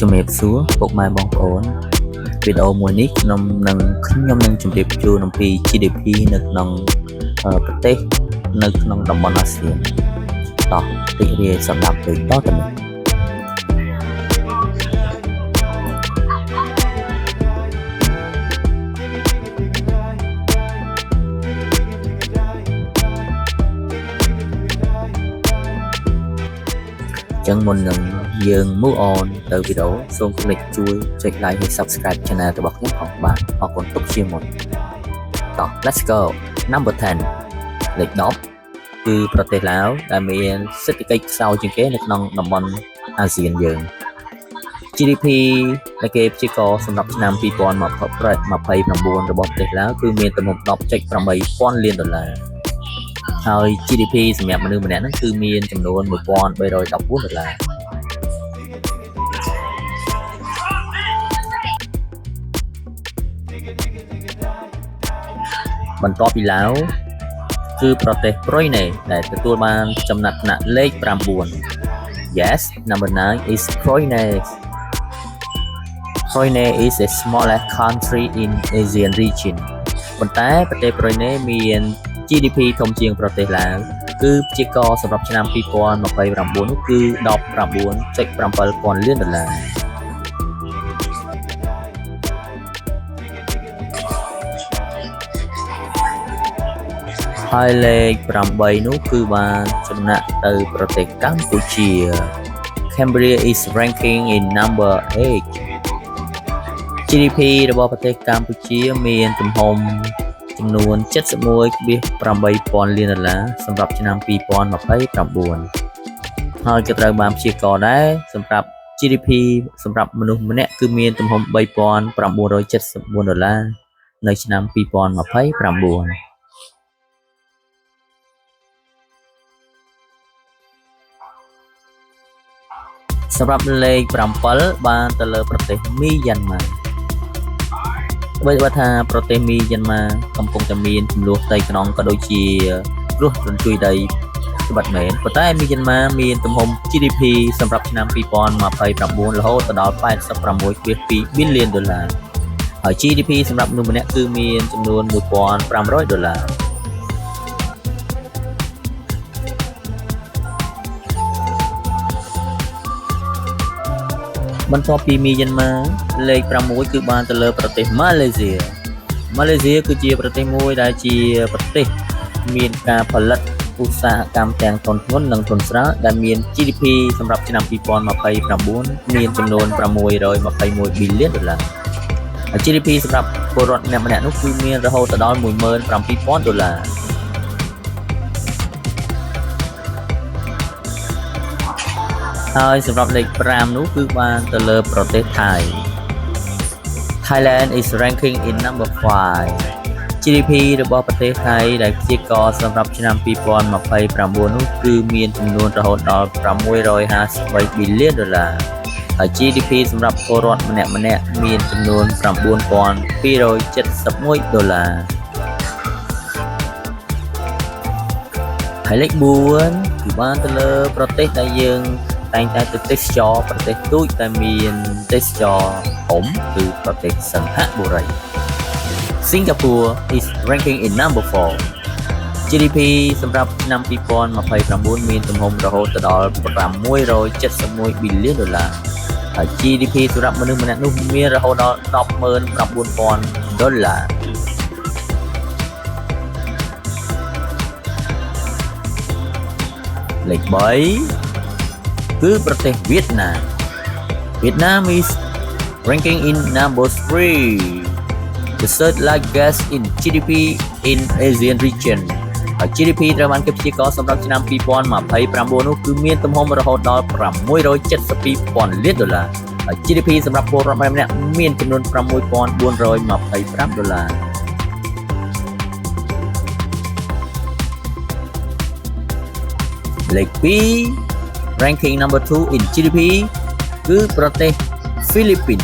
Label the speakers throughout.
Speaker 1: ជំរាបសួរពុកម៉ែបងប្អូនវីដេអូមួយនេះខ្ញុំនឹងជម្រាបជូនអំពី GDP នៅក្នុងប្រទេសនៅក្នុងតំបន់អាស៊ានតោះរីករាយសម្រាប់ទៅតទៅនេះចឹងមុននឹងយើង move on ទៅវីដេអូសូមកុំភ្លេចជួយចុច like ហើយ subscribe channel របស់ខ្ញុំផងបាទអរគុណទុកជាមុនតោះ let's go number 10លេខ10គឺប្រទេសឡាវដែលមានសេដ្ឋកិច្ចខ្សោយជាងគេនៅក្នុងតំបន់អាស៊ានយើង GDP ដែលគេព្យាករណ៍សម្រាប់ឆ្នាំ2029របស់ប្រទេសឡាវគឺមានទំហំ 10.8 ពាន់លានដុល្លារហើយ GDP សម្រាប់មនុស្សម្នាក់ហ្នឹងគឺមានចំនួន 1314 ដុល្លារបន្ទាប់ពីឡាវគឺប្រទេសប្រុយណេដែលទទួលបានចំណាត់ថ្នាក់លេខ 9 Yes number 9 is Brunei. Brunei is a smallest country in Asian region ប៉ុន្តែប្រទេសប្រុយណេមាន GDP ធំជាងប្រទេសឡាវគឺព្យាករណ៍សម្រាប់ឆ្នាំ2029នោះគឺ 19.7 ពាន់លានដុល្លារហើយលេខ 8 នោះគឺបានចំណាក់ទៅប្រទេសកម្ពុជា Cambodia is ranking in number 8 GDP របស់ប្រទេសកម្ពុជាមានទំហំចំនួន 71.8 ពាន់លានដុល្លារសម្រាប់ឆ្នាំ2029ហើយក៏ត្រូវបានព្យាករណ៍ដែរសម្រាប់ GDP សម្រាប់មនុស្សម្នាក់គឺមានទំហំ $3,974 ដុល្លារនៅឆ្នាំ2029សម្រាប់លេខ 7 បានទៅលើប្រទេសមីយ៉ាន់ម៉ាបើថាប្រទេសមីយ៉ាន់ម៉ាកំពុងតែមានចំនួនដីក្នុងក៏ដូចជាគ្រោះរញ្ជួយដីច្បាស់មែនប៉ុន្តែមីយ៉ាន់ម៉ាមានទំហំ GDP សម្រាប់ឆ្នាំ2029រហូតដល់ 86.2 billion ដុល្លារហើយ GDP សម្រាប់មនុស្សម្នាក់គឺមានចំនួន $1,500 ដុល្លារបន្ទាប់ពីមីយ៉ាន់ម៉ាលេខ 6 គឺបានទៅលើប្រទេសម៉ាឡេស៊ីគឺជាប្រទេសមួយដែលជាប្រទេសមានការផលិតឧស្សាហកម្មទាំងធនធ្ងន់និងធន់ស្រាលដែលមាន GDP សម្រាប់ឆ្នាំ2029មានចំនួន $621 billion ដុល្លារហើយ GDP សម្រាប់ពលរដ្ឋម្នាក់ៗនោះគឺមានរហូតដល់ $17,000 ដុល្លារហើយសម្រាប់លេខ 5 នោះគឺបានទៅលើប្រទេសថៃ Thailand is ranking in number 5 GDP របស់ប្រទេសថៃដែលព្យាករណ៍សម្រាប់ឆ្នាំ2029នោះគឺមានចំនួនរហូតដល់ $653 billion ដុល្លារហើយ GDP សម្រាប់ពលរដ្ឋម្នាក់ៗមានចំនួន $9,271 ដុល្លារហើយលេខ 4 គឺបានទៅលើប្រទេសដែលយើងតែងតែទៅទេសចរប្រទេសទូចតែមានទេសចរធំគឺប្រទេសសិង្ហបុរី Singapore is ranking in number 4 GDP សម្រាប់ឆ្នាំ2029មានទំហំរហូតដល់ $671 billion ដុល្លារហើយ GDP សម្រាប់មនុស្សម្នាក់នោះមានរហូតដល់ $19,000 ដុល្លារលេខ 3គឺប្រទេសវៀតណាម Vietnam is ranking in number 3 the third largest in GDP in Asian region ហើយ GDP ត្រូវបានគេព្យាករណ៍សម្រាប់ឆ្នាំ2029នោះគឺមានទំហំរហូតដល់ $672 ពាន់លានដុល្លារហើយ GDP សម្រាប់ពលរដ្ឋម្នាក់ៗមានចំនួន $6,425 ដុល្លារលេខ 2 ranking number 2 in GDP គឺប្រទេសហ្វីលីពីន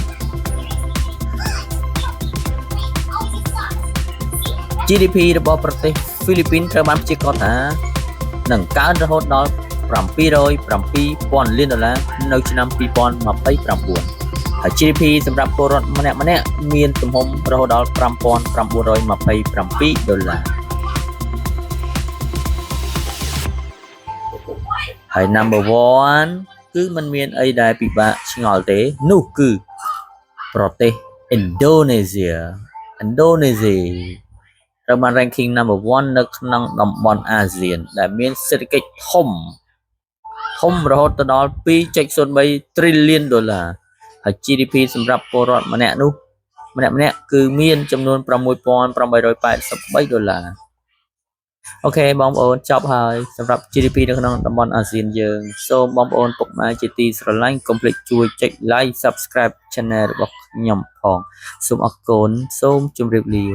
Speaker 1: GDP របស់ប្រទេសហ្វីលីពីនត្រូវបានព្យាករណ៍ថានឹងកើនរហូតដល់ $707,000 លានដុល្លារនៅឆ្នាំ2029 ហើយ GDP សម្រាប់ពលរដ្ឋម្នាក់ៗមានទំហំរហូតដល់$5,927 ហើយ number 1 គឺมันមានអីដែលពិបាកឆ្ងល់ទេនោះគឺប្រទេសឥណ្ឌូនេស៊ីត្រូវបាន ranking number 1 នៅក្នុងតំបន់អាស៊ានដែលមានសេដ្ឋកិច្ចធំរហូតទៅដល់$2.03 trillion ហើយ GDP សម្រាប់ពលរដ្ឋម្នាក់គឺមានចំនួន$6,883 អូខេបងប្អូនចប់ហើយសម្រាប់ GDP នៅក្នុងតំបន់អាស៊ានយើងសូមបងប្អូនពុកម៉ែជាទីស្រឡាញ់កុំភ្លេចជួយចុច like subscribe channel របស់ខ្ញុំផងសូមអរគុណសូមជម្រាបលា